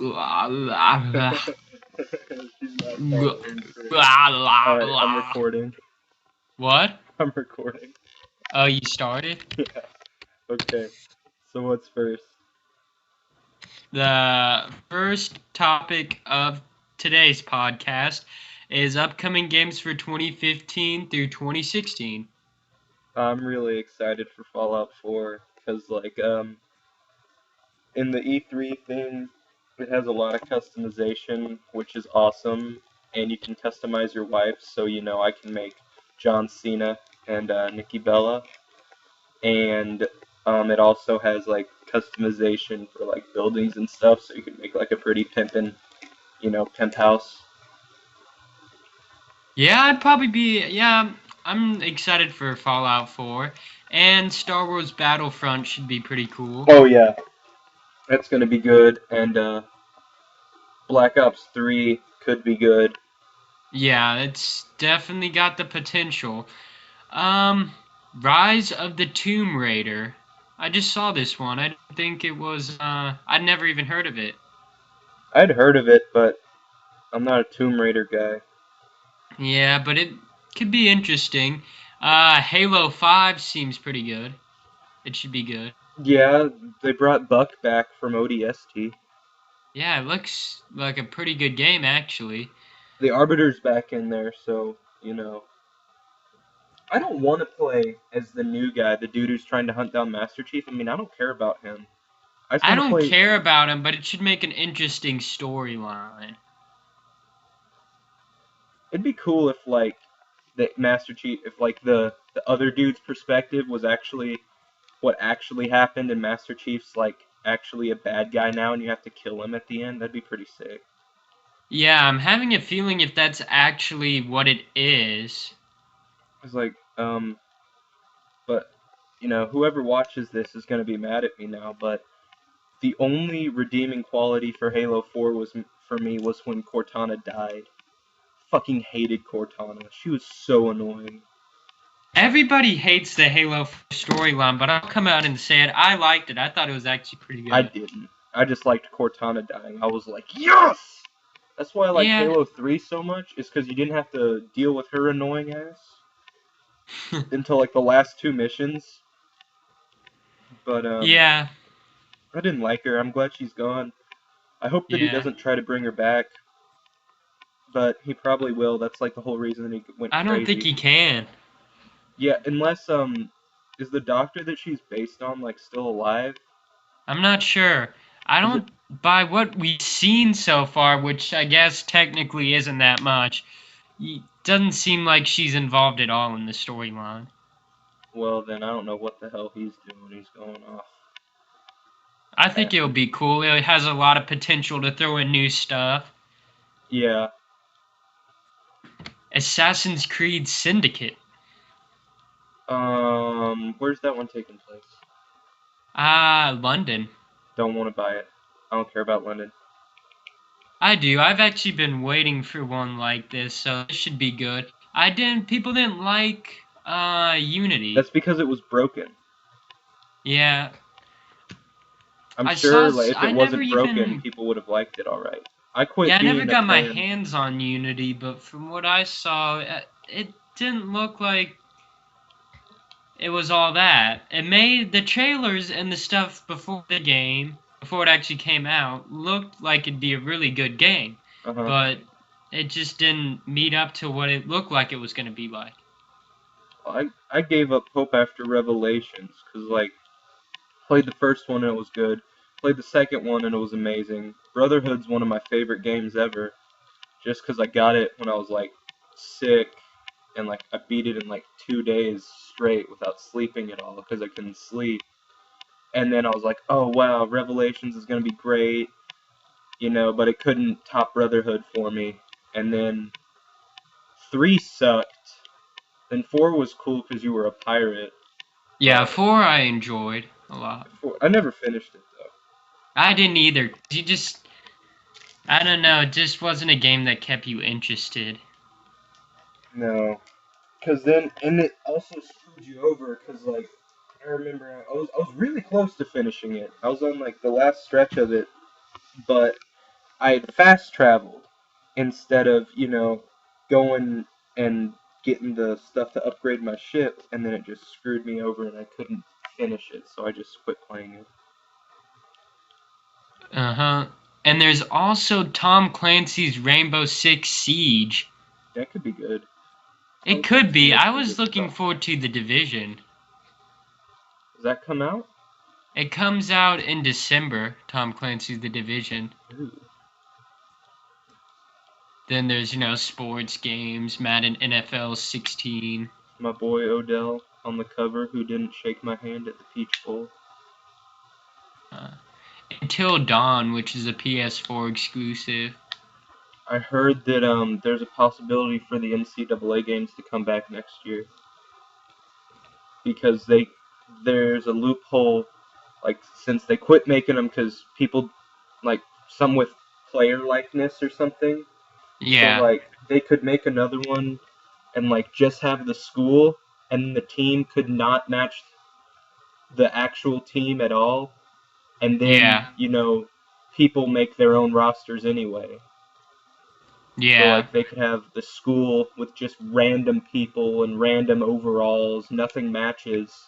She's not talking straight. Alright, I'm recording. What? I'm recording. Oh, you started? Yeah. Okay. So what's first? The first topic of today's podcast is upcoming games for 2015 through 2016. I'm really excited for Fallout 4 because in the E3 thing, it has a lot of customization, which is awesome, and you can customize your wife. So I can make John Cena and Nikki Bella, and it also has like customization for like buildings and stuff, so you can make like a pretty pimp house. Yeah, I'd probably be. Yeah, I'm excited for Fallout 4. And Star Wars Battlefront should be pretty cool. Oh yeah, that's gonna be good, and Black Ops 3 could be good. Yeah, it's definitely got the potential. Um, Rise of the Tomb Raider. I just saw this one. I didn't think it was. I'd never even heard of it. I'd heard of it, but I'm not a Tomb Raider guy. Yeah, but it could be interesting. Halo 5 seems pretty good. It should be good. Yeah, they brought Buck back from ODST. Yeah, it looks like a pretty good game, actually. The Arbiter's back in there, so I don't want to play as the new guy, the dude who's trying to hunt down Master Chief. I mean, I don't care about him. I just I want to don't play. care about him, but it should make an interesting storyline. It'd be cool if like the Master Chief, if like the other dude's perspective was actually what actually happened, and Master Chief's like actually a bad guy now, and you have to kill him at the end. That'd be pretty sick. Yeah, I'm having a feeling if that's actually what it is. It's like, but whoever watches this is gonna be mad at me now. But the only redeeming quality for Halo 4 for me was when Cortana died. Fucking hated Cortana. She was so annoying. Everybody hates the Halo 4 storyline, but I'll come out and say it. I liked it. I thought it was actually pretty I good. didn't. I just liked Cortana dying. I was like, yes! That's why I like Yeah. Halo 3 so much, is because you didn't have to deal with her annoying ass until like the last two missions. But Yeah. I didn't like her. I'm glad she's gone. I hope that he Yeah. doesn't try to bring her back, but he probably will. That's like the whole reason he went I don't think crazy. he can. Yeah, unless is the doctor that she's based on like still alive? I'm not sure. I Is it? don't, by what we've seen so far, which I guess technically isn't that much, doesn't seem like she's involved at all in the storyline. Well, then I don't know what the hell he's doing. He's going off I think it'll acid. be cool. It has a lot of potential to throw in new stuff. Yeah. Assassin's Creed Syndicate. Where's that one taking place? London. Don't want to buy it. I don't care about London. I do. I've actually been waiting for one like this, so this should be good. People didn't like, That's Unity. because it was broken. Yeah. I'm sure, like, if I it never wasn't broken, even people would have liked it all right. I Yeah, quit I never being a got my fan. hands on Unity, but from what I saw, it didn't look like it was all that. It made the trailers and the stuff before the game, before it actually came out, looked like it'd be a really good game, Uh huh. but it just didn't meet up to what it looked like it was going to be like. I gave up hope after Revelations because like played the first one and it was good. Played the second one and it was amazing. Brotherhood's one of my favorite games ever. Just because I got it when I was like sick and like I beat it in like 2 days straight without sleeping at all because I couldn't sleep. And then I was like, oh wow, Revelations is gonna be great, but it couldn't top Brotherhood for me. And then 3 sucked. Then 4 was cool because you were a pirate, Yeah, but 4 I enjoyed a lot. I never finished it though. I didn't either. I don't know, it just wasn't a game that kept you interested. No, because then and it also screwed you over because like I remember I was really close to finishing it. I was on like the last stretch of it, but I fast traveled instead of, going and getting the stuff to upgrade my ship, and then it just screwed me over and I couldn't finish it, so I just quit playing it. Uh-huh. And there's also Tom Clancy's Rainbow Six Siege. That could be good. Tom It could Clancy be. makes I some was good looking stuff. forward to The Division. Does that come out? It comes out in December, Tom Clancy's The Division. Ooh. Then there's, sports games, Madden NFL 16. My boy Odell on the cover who didn't shake my hand at the Peach Bowl. Uh, Until Dawn, which is a PS4 exclusive. I heard that there's a possibility for the NCAA games to come back next year because there's a loophole, like, since they quit making them because people, like, some with player likeness or something, so, Yeah, like, they could make another one and, like, just have the school and the team could not match the actual team at all, and then, yeah, people make their own rosters anyway. So, yeah, like, they could have the school with just random people and random overalls, nothing matches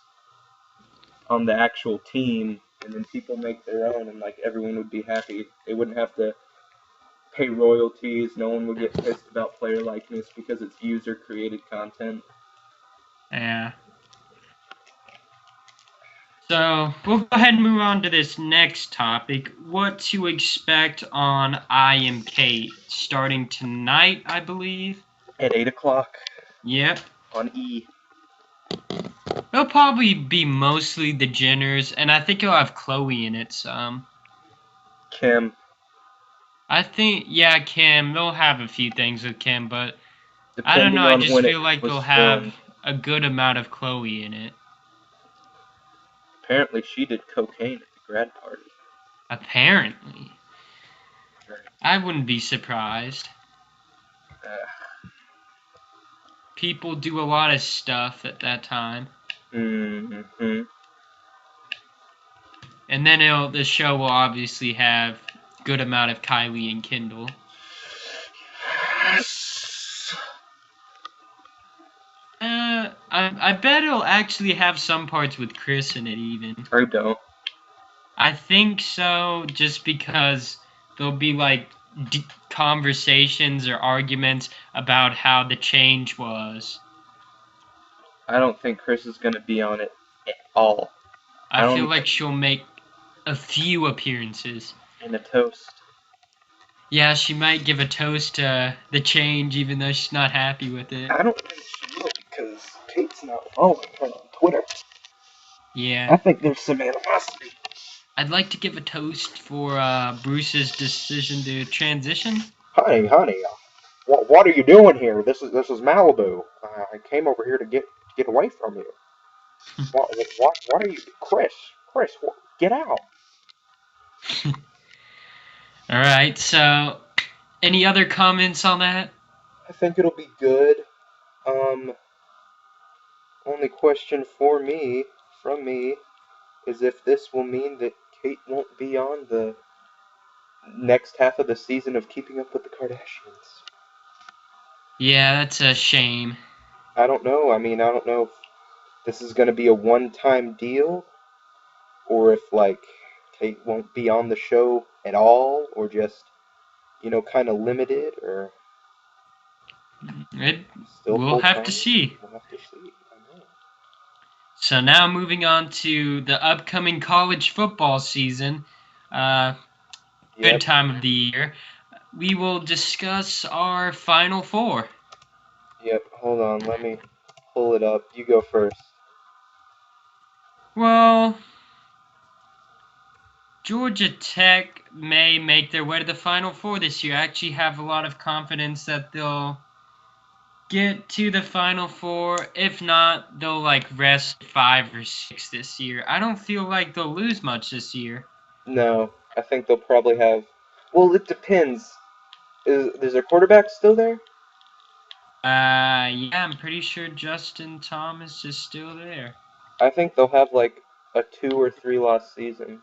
on the actual team, and then people make their own, and, like, everyone would be happy. They wouldn't have to pay royalties, no one would get pissed about player likeness because it's user-created content. yeah. So we'll go ahead and move on to this next topic. What to expect on I Am Kate starting tonight, I believe. At 8 o'clock Yep. on E. It'll probably be mostly the Jenners, and I think it'll have Chloe in it some. Kim. I think, yeah, Kim. They'll have a few things with Kim, but I don't know. Depending I on just when it feel like was they'll filmed. have a good amount of Chloe in it. Apparently she did cocaine at the grad party. Apparently. I wouldn't be surprised. People do a lot of stuff at that time. Mm-hmm. And then the show will obviously have good amount of Kylie and Kendall. I bet it'll actually have some parts with Chris in it even. I don't. I think so, just because there'll be like conversations or arguments about how the change was. I don't think Chris is gonna be on it at all. I I don't feel even. like she'll make a few appearances. And a toast. Yeah, she might give a toast to the change, even though she's not happy with it. I don't think she will because Kate's not following her on Twitter. Yeah. I think there's some animosity. I'd like to give a toast for Bruce's decision to transition. Honey, what are you doing here? This is Malibu. I came over here to get away from you. What are you, Chris? Chris, get out! All right, so any other comments on that? I think it'll be good. Only question from me, is if this will mean that Kate won't be on the next half of the season of Keeping Up with the Kardashians. Yeah, that's a shame. I don't know. I mean, I don't know if this is going to be a one-time deal, or if, like, Kate won't be on the show at all, or just, kind of limited, or still We'll have to full-time. see. We'll have to see. I know. So now moving on to the upcoming college football season. Uh, Good Yep. time of the year. We will discuss our Final Four. Yep. Hold on. Let me pull it up. You go first. Well, Georgia Tech may make their way to the Final Four this year. I actually have a lot of confidence that they'll get to the Final Four. If not, they'll rest 5 or 6 this year. I don't feel like they'll lose much this year. No, I think they'll probably have. Well, it depends. Is their quarterback still there? Yeah, I'm pretty sure Justin Thomas is still there. I think they'll have like a 2 or 3 loss season.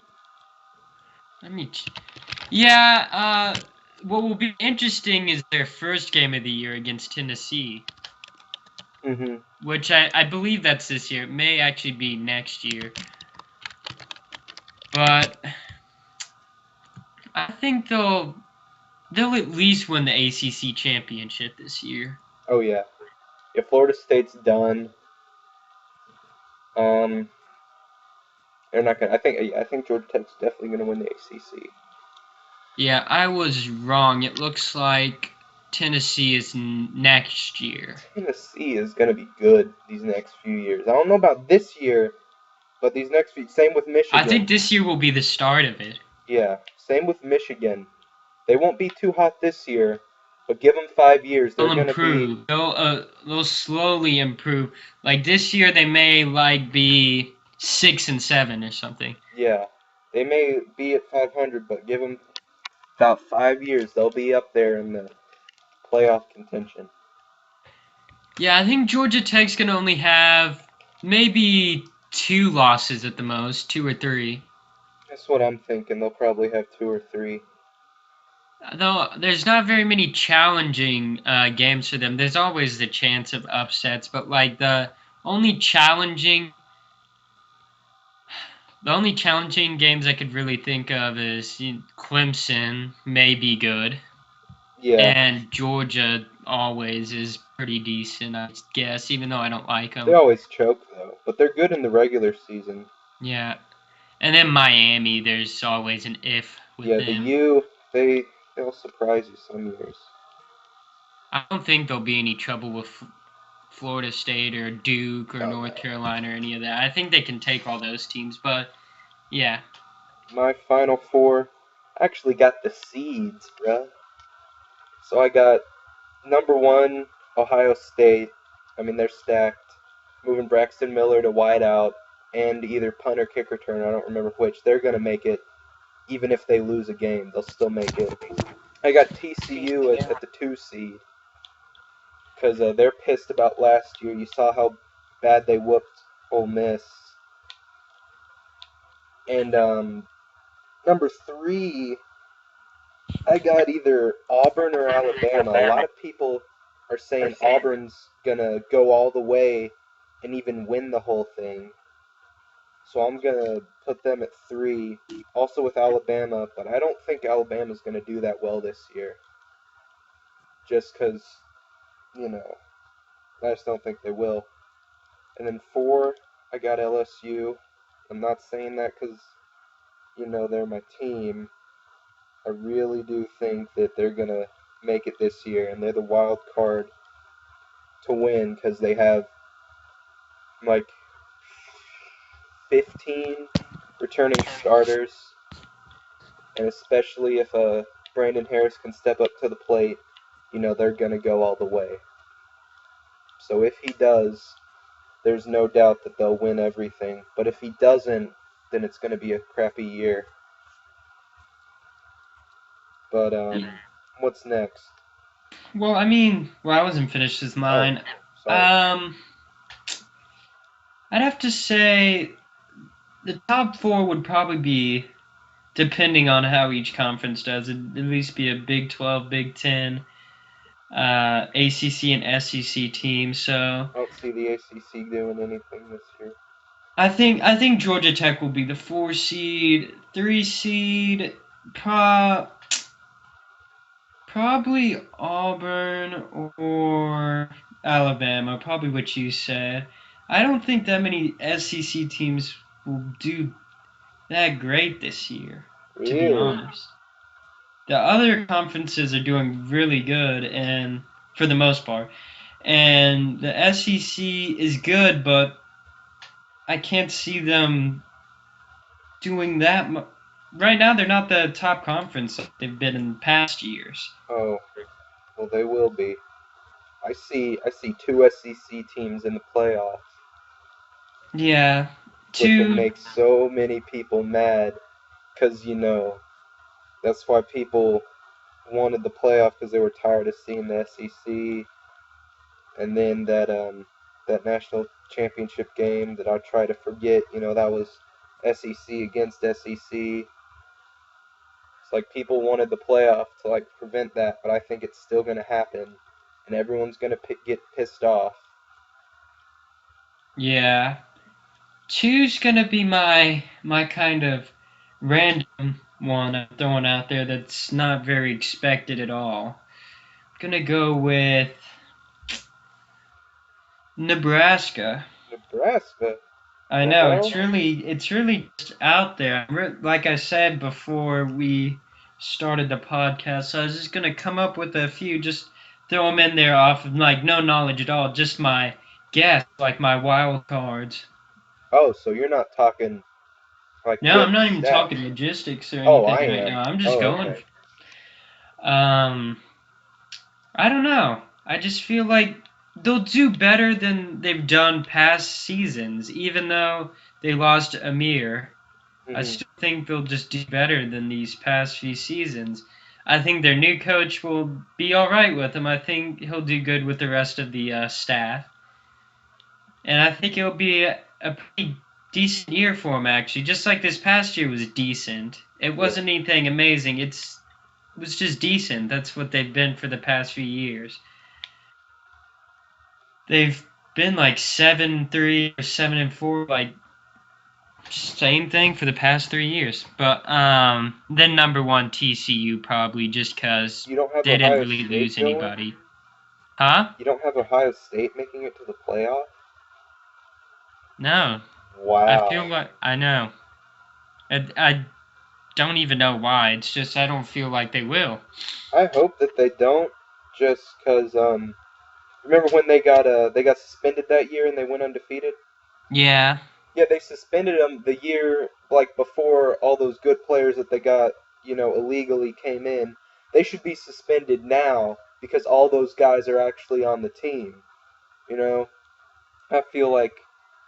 Let me. Yeah, what will be interesting is their first game of the year against Tennessee, Hmm. which I believe that's this year. It may actually be next year. But I think they'll at least win the ACC championship this year. Oh yeah. If Florida State's done, um, they're not gonna. I think Georgia Tech's definitely gonna win the ACC. Yeah, I was wrong. It looks like Tennessee is next year. Tennessee is gonna be good these next few years. I don't know about this year, but these next few. Same with I think Michigan. this year will be the start of it. Yeah, same with Michigan. They won't be too hot this year, but give them 5 years, they're They'll gonna be. improve. They'll slowly improve. Like this year, they may like be 6 and 7 or something. Yeah, they may be at 500, but give them about 5 years, they'll be up there in the playoff contention. Yeah, I think Georgia Tech's gonna only have maybe 2 losses at the most, 2 or 3. That's what I'm thinking. They'll probably have 2 or 3. Though there's not very many challenging games for them. There's always the chance of upsets, but like only challenging, the only challenging games I could really think of is Clemson may be good, Yeah, and Georgia always is pretty decent, I guess, even though I don't like they them. always choke though, but they're good in the regular season. Yeah, and then Miami, there's always an if with Yeah, the them. U, they'll surprise you some years. I don't think there'll be any trouble with Florida State or Duke or Oh North no. Carolina or any of that. I think they can take all those teams, but yeah. My final four actually got the seeds, bruh. So I got number one, Ohio State. I mean, they're stacked. Moving Braxton Miller to wideout and either punt or kick return. I don't remember which. They're going to make it. Even if they lose a game, they'll still make it. I got TCU at the 2 seed because they're pissed about last year. You saw how bad they whooped Ole Miss. And number three, I got either Auburn or Alabama. A lot of people are saying Auburn's gonna go all the way and even win the whole thing. So I'm gonna put them at three. Also with Alabama, but I don't think Alabama's gonna do that well this year. Just because, you know, I just don't think they will. And then four, I got LSU. I'm not saying that because, they're my team. I really do think that they're going to make it this year, and they're the wild card to win because they have like 15 returning starters, and especially if Brandon Harris can step up to the plate, they're going to go all the way. So if he does, there's no doubt that they'll win everything. But if he doesn't, then it's going to be a crappy year. But what's next? Well, I wasn't finished with Oh, mine. sorry. I'd have to say the top 4 would probably be, depending on how each conference does, it'd at least be a Big 12, Big 10, ACC, and SEC team. So I don't see the ACC doing anything this year. I think Georgia Tech will be the 4 seed, 3 seed, probably Auburn or Alabama, probably what you said. I don't think that many SEC teams will do that great this year, to be Really? honest. The other conferences are doing really good, and for the most part, and the SEC is good, but I can't see them doing that much. Right now, they're not the top conference like they've been in past years. Oh, well, they will be. I see two SEC teams in the playoffs, Yeah, which will two. make so many people mad because that's why people wanted the playoff because they were tired of seeing the SEC, and then that national championship game that I try to forget. That was SEC against SEC. Like people wanted the playoff to like prevent that, but I think it's still going to happen, and everyone's going to get pissed off. Yeah. Two's gonna be my kind of random one I'm throwing out there that's not very expected at all. Gonna go with Nebraska. Nebraska. I The know hell? it's really just out there. Like I said before we started the podcast, I was just gonna come up with a few, just throw them in there off of like no knowledge at all, just my guess, like my wild cards. Oh, so you're not talking like No, with I'm not even stats. talking logistics or Oh, I anything right am. now. I'm just Oh, going. okay. I don't know. I just feel like they'll do better than they've done past seasons, even though they lost Amir. I Hmm. still think they'll just do better than these past few seasons. I think their new coach will be all right with them. I think he'll do good with the rest of the staff, and I think it'll be a pretty decent year for him. Actually, just like this past year was decent. It Yeah. wasn't anything amazing. It was just decent. That's what they've been for the past few years. They've been like 7-3 or 7-4, like same thing for the past 3 years. But then number one TCU probably just because You don't have they didn't Ohio really State lose going? anybody. Huh? You don't have Ohio State making it to the playoff? No. I feel Wow. like I know. I don't even know why. It's just I don't feel like they will. I hope that they don't, just because, remember when they got suspended that year and they went undefeated? Yeah. Yeah, they suspended them the year like before all those good players that they got, illegally came in. They should be suspended now because all those guys are actually on the team. You know, I feel like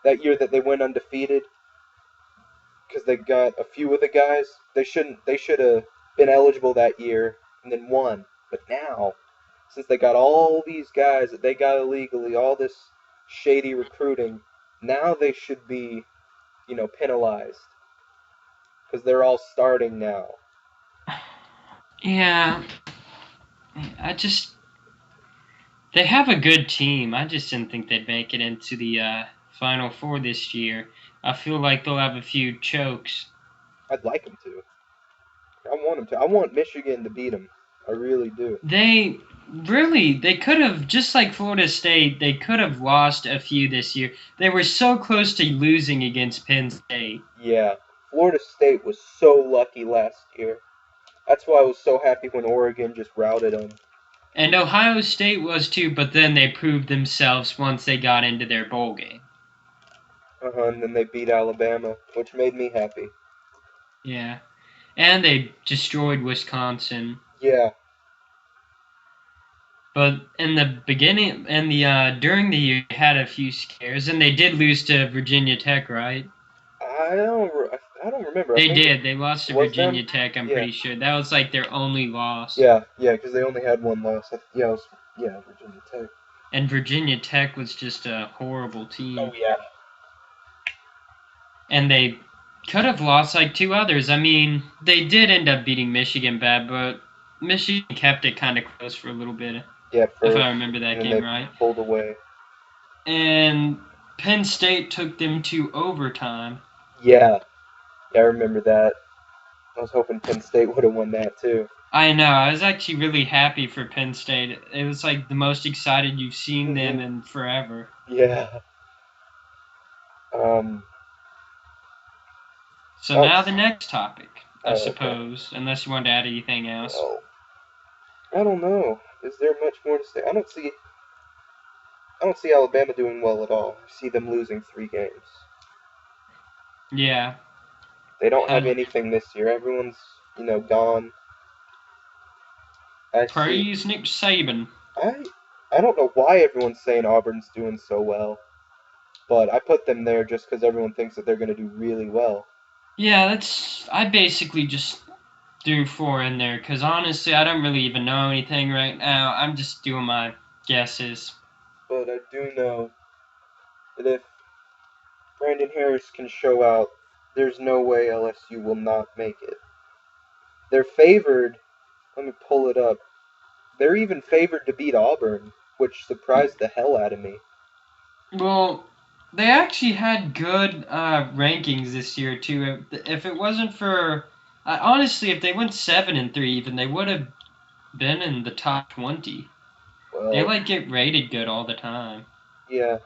that year that they went undefeated because they got a few of the guys, they should have been eligible that year and then won. But now, since they got all these guys that they got illegally, all this shady recruiting, now they should be, penalized because they're all starting now. Yeah. I just they have a good team. I just didn't think they'd make it into the Final Four this year. I feel like they'll have a few chokes. I'd like them to. I want them to. I want Michigan to beat them. I really do. They could have, just like Florida State, they could have lost a few this year. They were so close to losing against Penn State. Yeah, Florida State was so lucky last year. That's why I was so happy when Oregon just routed them. And Ohio State was too, but then they proved themselves once they got into their bowl game. And then they beat Alabama, which made me happy. Yeah. And they destroyed Wisconsin. Yeah, But in the beginning, and the during the year, they had a few scares, and they did lose to Virginia Tech, right? I don't remember. I They think did. They lost it to was them. Virginia Tech. I'm Yeah, pretty sure that was like their only loss. yeah, because they only had one loss. Yeah, Virginia Tech. And Virginia Tech was just a horrible Oh team. yeah. And they could have lost like two others. I mean, they did end up beating Michigan bad, but Michigan kept it kind of close for a little bit, Yeah, if I first, remember that and then game they right. pulled away. And Penn State took them to overtime. Yeah, I remember that. I was hoping Penn State would have won that too. I know. I was actually really happy for Penn State. It was like the most excited you've seen them in forever. Yeah. Um. So Oh. now the next topic, I Oh. Okay. suppose, unless you want to add anything else. Well, I don't know. Is there much more to say? I don't see Alabama doing well at all. I see them losing 3 games. Yeah. They don't have And anything this year. Everyone's, gone. I see. praise Nick Saban. I I don't know why everyone's saying Auburn's doing so well, but I put them there just because everyone thinks that they're going to do really well. Yeah, I basically just threw four in there because honestly, I don't really even know anything right now. I'm just doing my guesses. But I do know that if Brandon Harris can show out, there's no way LSU will not make it. They're favored. Let me pull it up. They're even favored to beat Auburn, which surprised the hell out of me. Well, they actually had good rankings this year too. If it wasn't for, honestly, if they went 7-3, even they would have been in the top 20. They Well, like get rated good all the time. yeah,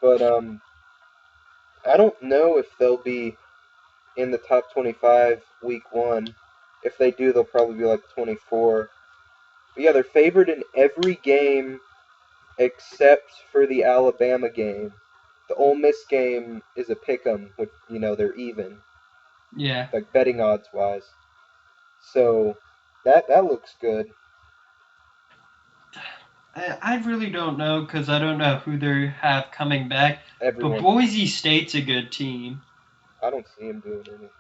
but I don't know if they'll be in the top 25 week one. If they do, they'll probably be like 24. But yeah, they're favored in every game except for the Alabama game. The Ole Miss game is a pick 'em, which they're even, Yeah. like betting odds wise. So that looks good. I really don't know because I don't know who they have coming back. But Everyone, Boise State's a good team. I don't see him doing anything.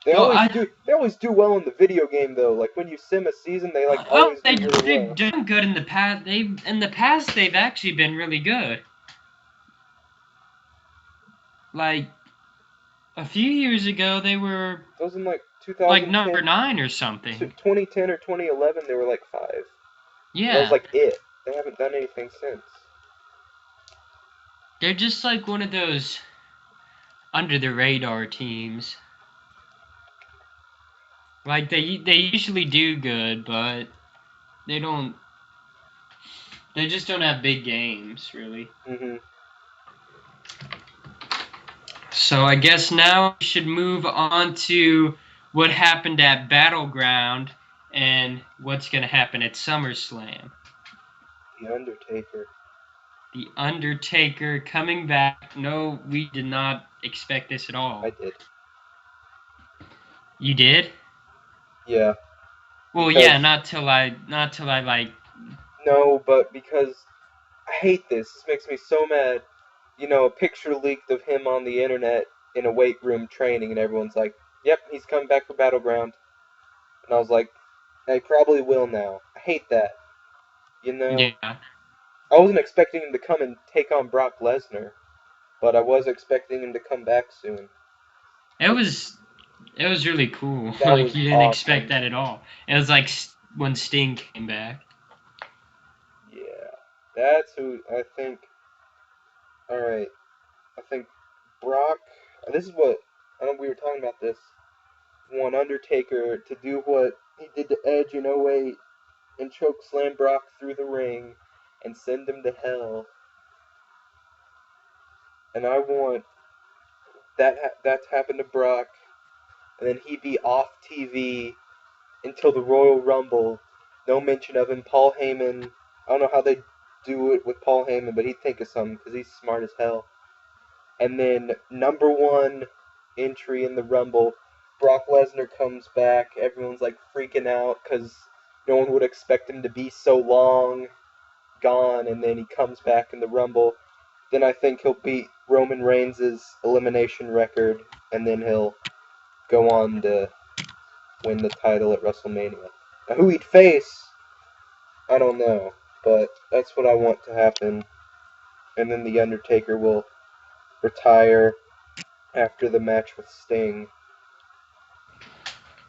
They Well, always do. They always do well in the video game though. Like when you sim a season, they like always do really they've well. done good in the past. They've actually been really good. Like a few years ago, they were Those in like like number 2010, 9 or something. 2010 or 2011, they were like 5. That was Yeah, like it. They haven't done anything since. they're just like one of those under the radar teams. Like they usually do good, but they don't. They just don't have big games, really. Mhm. So I guess now we should move on to what happened at Battleground and what's going to happen at SummerSlam. The Undertaker. The Undertaker coming back. No, we did not expect this at all. I did. You did? Yeah. Well, Because yeah, not till I like. no, but because I hate this. This makes me so mad. A picture leaked of him on the internet in a weight room training, and everyone's like, "Yep, he's coming back for Battleground." And I was like, "I probably will now." I hate that. Yeah, I wasn't expecting him to come and take on Brock Lesnar, but I was expecting him to come back soon. it was really cool. That Like was you didn't expect awesome. that at all. It was like when Sting came back. Yeah, that's who I think. All right, I think Brock. This is what I know. We were talking about this. Want Undertaker to do what he did to Edge in '08 and choke slam Brock through the ring and send him to hell. And I want that to happen to Brock, and then he be off TV until the Royal Rumble. No mention of him. Paul Heyman. I don't know how they do it with Paul Heyman, but he'd think of something because he's smart as hell. And then number one entry in the Rumble, Brock Lesnar comes back. Everyone's like freaking out because no one would expect him to be so long gone, and then he comes back in the Rumble. Then I think he'll beat Roman Reigns' elimination record, and then he'll go on to win the title at WrestleMania. Now, who he'd face, I don't know, but that's what I want to happen. And then The Undertaker will retire after the match with Sting.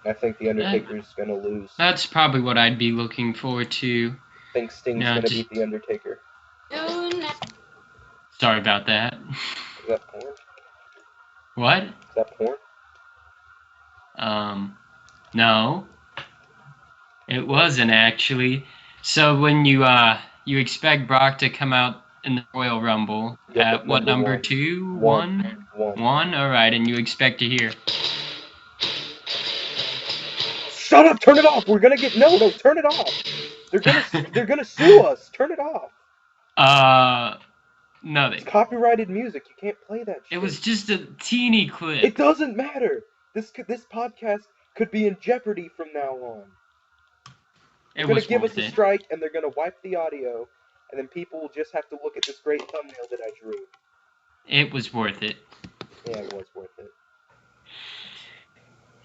I think The Undertaker's going to lose. That's probably what I'd be looking forward to. I think Sting's going to beat The Undertaker. Sorry about that. Is that porn? What? Is that porn? No, it wasn't actually. So when you expect Brock to come out in the Royal Rumble Yep, at at what number number one. 2? One. One. All right, and you expect to hear. Shut up! Turn it off! We're gonna get no. Turn it off. They're gonna sue us. Turn it off. No, It's copyrighted music. You can't play that shit. it was just a teeny clip. It doesn't matter. This podcast could be in jeopardy from now on. They're gonna give us a strike, and they're gonna wipe the audio, and then people will just have to look at this great thumbnail that I drew. It was worth it. Yeah, it was worth it.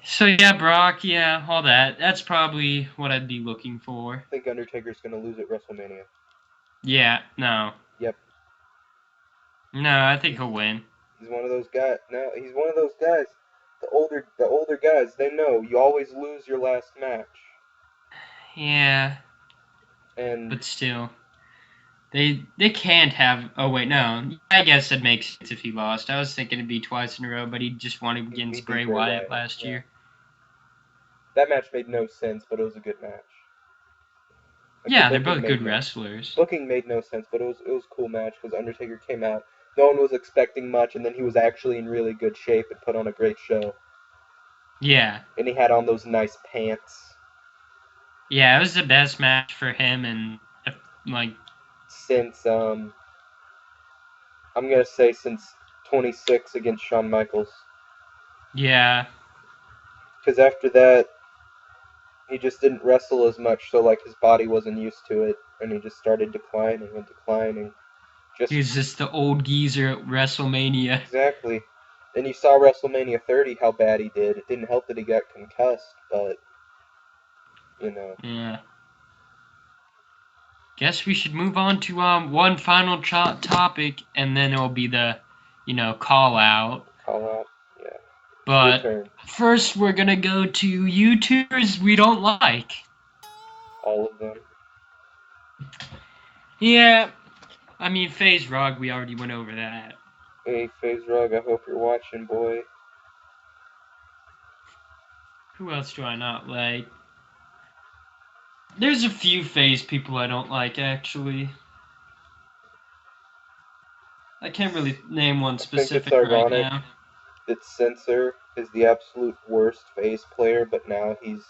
So yeah, Brock, yeah, all that. That's probably what I'd be looking for. I think Undertaker's gonna lose at WrestleMania. Yeah, no. Yep. No, I think he'll win. He's one of those guys. No, he's one of those guys. The older guys, they know you always lose your last match. Yeah, And but still, they can't have. Oh wait, no. I guess it makes sense if he lost. I was thinking it'd be twice in a row, but he just won he against beat Bray Wyatt last year. That match made no sense, but it was a good match. Like, Yeah, they're both good wrestlers. Booking made no sense, but it was a cool match because Undertaker came out. No one was expecting much, and then he was actually in really good shape and put on a great show. Yeah. And he had on those nice pants. Yeah, it was the best match for him, and like since I'm gonna say since 26 against Shawn Michaels. Yeah. Because after that, he just didn't wrestle as much, so like his body wasn't used to it, and he just started declining and declining. He's just the old geezer at WrestleMania. Exactly. And you saw WrestleMania 30 how bad he did. It didn't help that he got concussed, but Yeah. Guess we should move on to one final topic, and then it'll be the, call out. Call out. Yeah. But Your turn. first, we're gonna go to YouTubers we don't like. All of them. Yeah. I mean, FaZe Rug, we already went over that. Hey, FaZe Rug, I hope you're watching, boy. Who else do I not like? There's a few FaZe people I don't like, actually. I can't really name one specific right now. That Censor is the absolute worst FaZe player, but now he's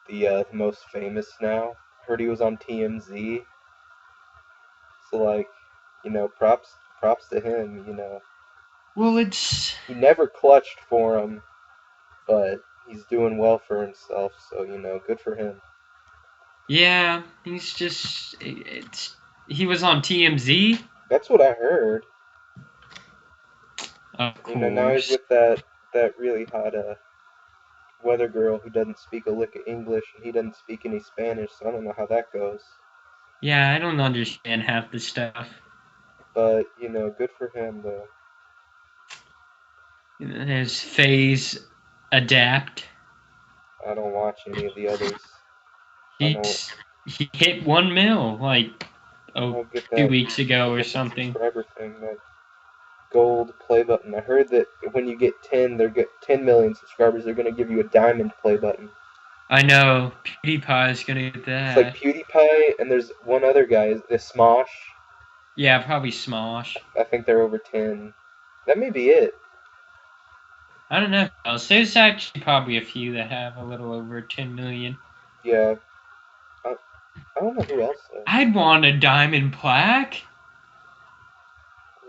the most famous now. Heard he was on TMZ. So like, props to him, Well, He never clutched for him, but he's doing well for himself, so good for him. Yeah, he's just he was on TMZ. That's what I heard. Of course. Now he's with that really hot weather girl who doesn't speak a lick of English and he doesn't speak any Spanish, so I don't know how that goes. Yeah, I don't understand half the stuff. But, good for him though. There's FaZe Adapt. I don't watch any of the others. He hit 1 mil like 2 weeks ago or something. Subscriber thing, that gold play button. I heard that when you get 10 million subscribers, they're gonna give you a diamond play button. I know PewDiePie's gonna get that. It's like PewDiePie, and there's one other guy, the Smosh. Yeah, probably Smosh. I think they're over 10. That may be it. I don't know. There's actually probably a few that have a little over 10 million. Yeah. I don't know who else though. I'd want a diamond plaque.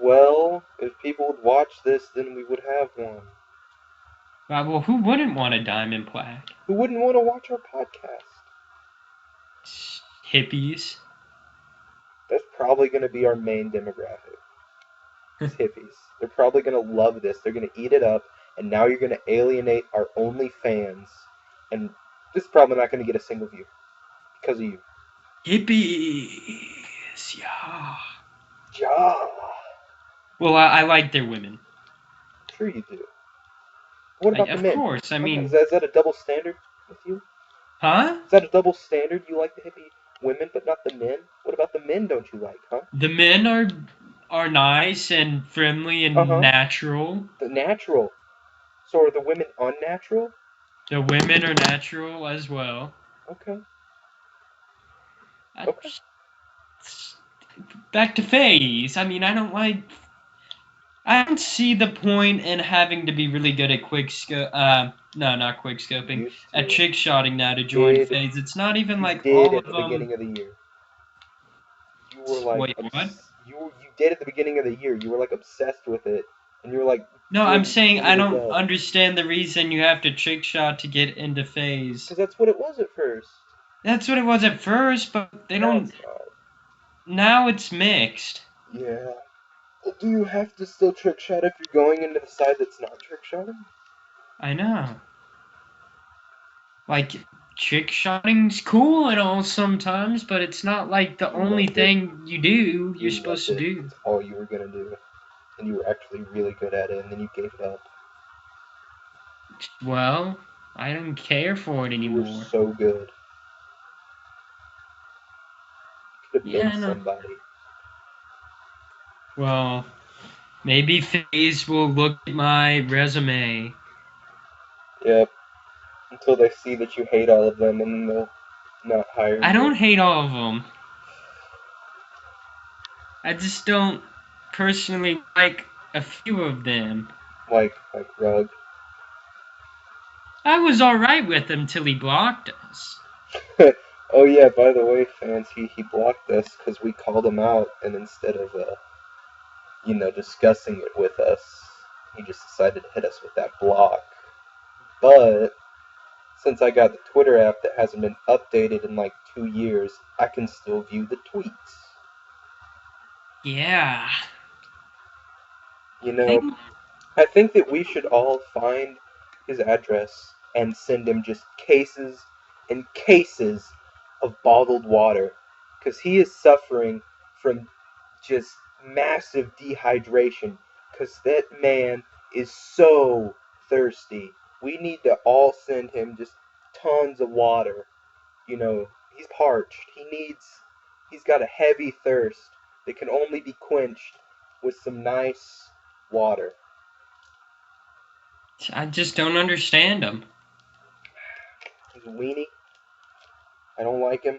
Well, if people would watch this, then we would have one. Well, who wouldn't want a diamond plaque? Who wouldn't want to watch our podcast? Hippies. That's probably going to be our main demographic. It's hippies. They're probably going to love this. They're going to eat it up, and now you're going to alienate our only fans. And this is probably not going to get a single view because of you. Hippies. Yeah. Ja. Well, I like their women. Sure you do. What about the men? Of course, I mean... Is that a double standard with you? Huh? Is that a double standard? You like the hippie women, but not the men? What about the men don't you like, huh? The men are nice and friendly and natural. The natural. So are the women unnatural? The women are natural as well. Okay. Back to FaZe. I mean, I don't see the point in having to be really good at not quick scoping. At trick shotting now to join FaZe. It's not even like all of them. At the beginning of the year. You were like, wait, what? You did at the beginning of the year. You were like obsessed with it, and you were like. No, I'm saying I don't understand the reason you have to trick shot to get into FaZe. Because that's what it was at first. That's what it was at first, but they don't. Now it's mixed. Yeah. Well, do you have to still trick shot if you're going into the side that's not trick shotting? I know. Like, trick shotting's cool and all sometimes, but it's not like the only thing you're supposed to do. It's all you were gonna do. And you were actually really good at it, and then you gave it up. Well, I don't care for it You were anymore. so good. Could have Yeah, been I know. somebody. Well, maybe FaZe will look at my resume. Yep. Until they see that you hate all of them, and then they'll not hire I you. don't hate all of them. I just don't personally like a few of them. Like Rug. I was alright with him till he blocked us. Oh yeah, by the way, fans, he blocked us because we called him out, and instead of discussing it with us, he just decided to hit us with that block. But since I got the Twitter app that hasn't been updated in like 2 years, I can still view the tweets. Yeah. You I know, think I think that we should all find his address and send him just cases and cases of bottled water, because he is suffering from just massive dehydration, because that man is so thirsty. We need to all send him just tons of water. He's parched. He's got a heavy thirst that can only be quenched with some nice water. I just don't understand him. He's a weenie. I don't like him.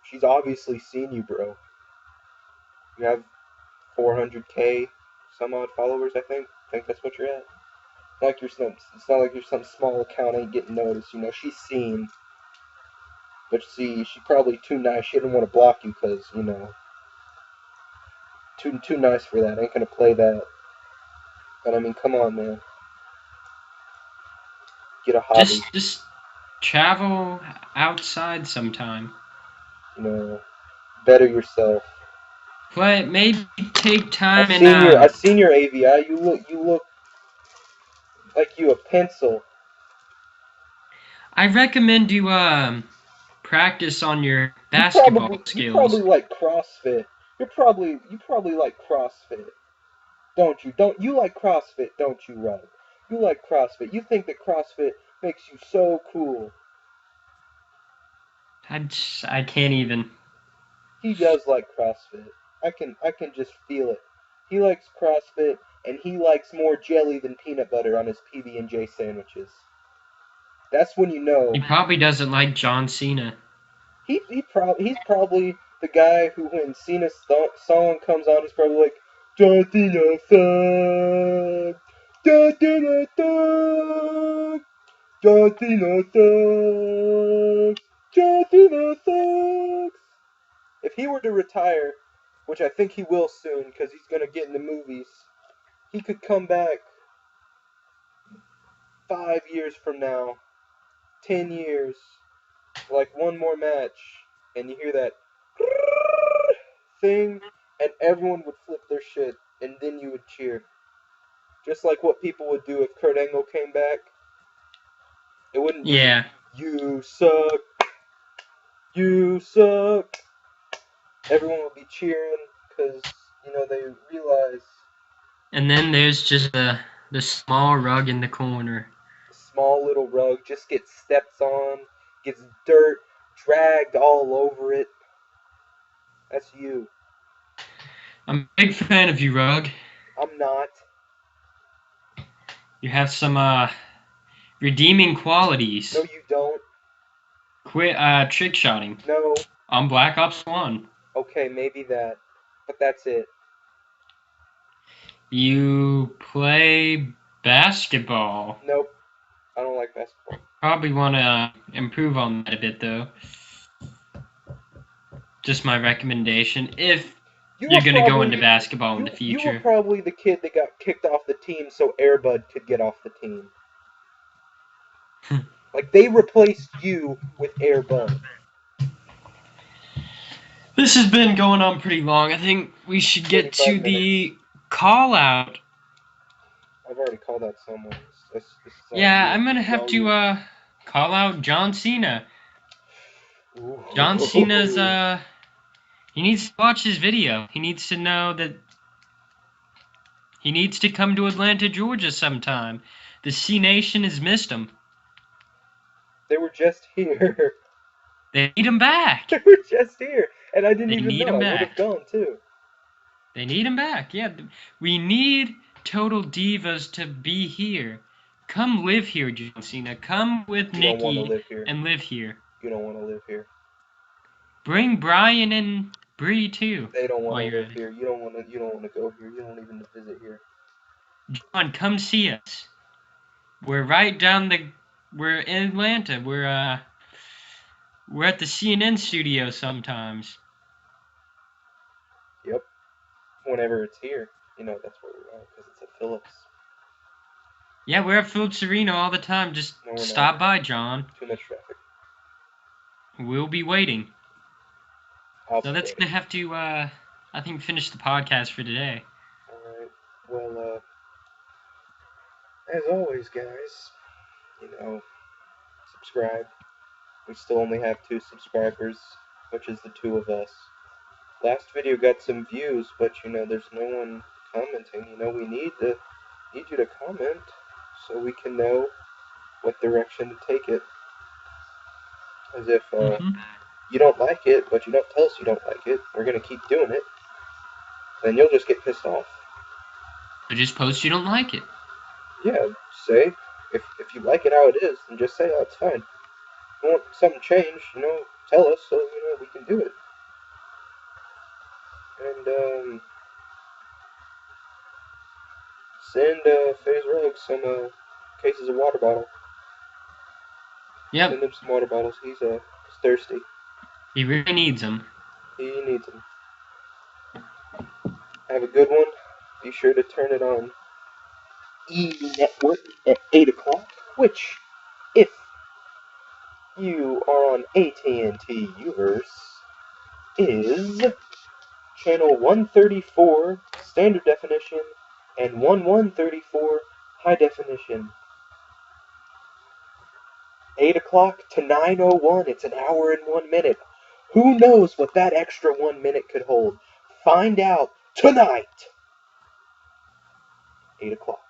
She's obviously seen you, bro. You have 400K some odd followers, I think. I think that's what you're at. It's not like you're some small account ain't getting noticed. She's seen. But see, she's probably too nice. She didn't want to block you because, too nice for that. Ain't gonna play that. But I mean, come on, man. Get a hobby. Just travel outside sometime. Better yourself. But maybe take I time and seen your AVI. You look like you a pencil. I recommend you practice on your You basketball probably you skills. probably like CrossFit. You probably like CrossFit, don't you? Don't you like CrossFit? Don't you, Rug? You like CrossFit. You think that CrossFit makes you so cool. I can't even. He does like CrossFit. I can just feel it. He likes CrossFit, and he likes more jelly than peanut butter on his PB&J sandwiches. That's when you know He probably doesn't like John Cena. he's probably the guy who, when Cena's song comes on, is probably like, John Cena sucks, John Cena sucks, John Cena sucks, John Cena sucks. If he were to retire, which I think he will soon because he's gonna get in the movies, he could come back 5 years from now, 10 years, like one more match, and you hear that thing, and everyone would flip their shit, and then you would cheer. Just like what people would do if Kurt Angle came back. It wouldn't be, Yeah. you suck, you suck. Everyone would be cheering because, they realize And then there's just the small rug in the corner. the small little rug just gets stepped on, gets dirt dragged all over it. That's you. I'm a big fan of you, Rug. I'm not. You have some redeeming No, qualities. you don't. Quit trick shotting No. on Black Ops 1. Okay, maybe that. But that's it. You play basketball. Nope. I don't like basketball. Probably want to improve on that a bit, though. Just my recommendation. If You were you're going to go into probably basketball in the you were future. probably the kid that got kicked off the team so Airbud could get off the team. Like, they replaced you with Airbud. This has been going on pretty long. I think we should get 25 to minutes. the call out. I've already called out someone. This is all Yeah, you. I'm going to This is have all to you. call out John Cena. Ooh. John Cena's he needs to watch his video. He needs to know that He needs to come to Atlanta, Georgia sometime. The C Nation has missed him. They were just here. They need him back. They were just here, and I didn't They even need know. him I would have back. gone too. They need him back. Yeah, we need Total Divas to be here. Come live here, John Cena. Come with You don't want to Nikki live here. and live here. You don't want to live here. Bring Brian and Bree too. They don't want while to you're live at it. here. You don't want to. You don't want to go here. You don't even visit here. John, come see us. We're right down the. We're in Atlanta. We're at the CNN studio sometimes. Yep. Whenever it's here, you know that's where we are because it's at Phillips. Yeah, we're at Phillips Arena all the time. Just No, we're stop not. by, John. Too much traffic. We'll be waiting. I'll So be that's waiting. gonna have to, I think, finish the podcast for today. All right. Well, as always, guys, you know, subscribe. We still only have 2 subscribers, which is the 2 of us. Last video got some views, but you know, there's no one commenting. You know, we need you to comment so we can know what direction to take it. As if you don't like it, but you don't tell us you don't like it, we're gonna keep doing it. Then you'll just get pissed off. So just post you don't like it. Yeah, say if you like it how it is, then just say, oh, it's fine. If you want something changed, you know, tell us so you know we can do it. And send FaZe Rogue some cases of water bottle. Yep. Send him some water bottles. He's thirsty. He really needs them. He needs them. Have a good one. Be sure to turn it on E Network at 8 o'clock, which, if you are on AT&T Uverse, is channel 134 standard definition and 1134 high definition. 8 o'clock to 9:01. It's an hour and 1 minute. Who knows what that extra 1 minute could hold? Find out tonight. 8 o'clock.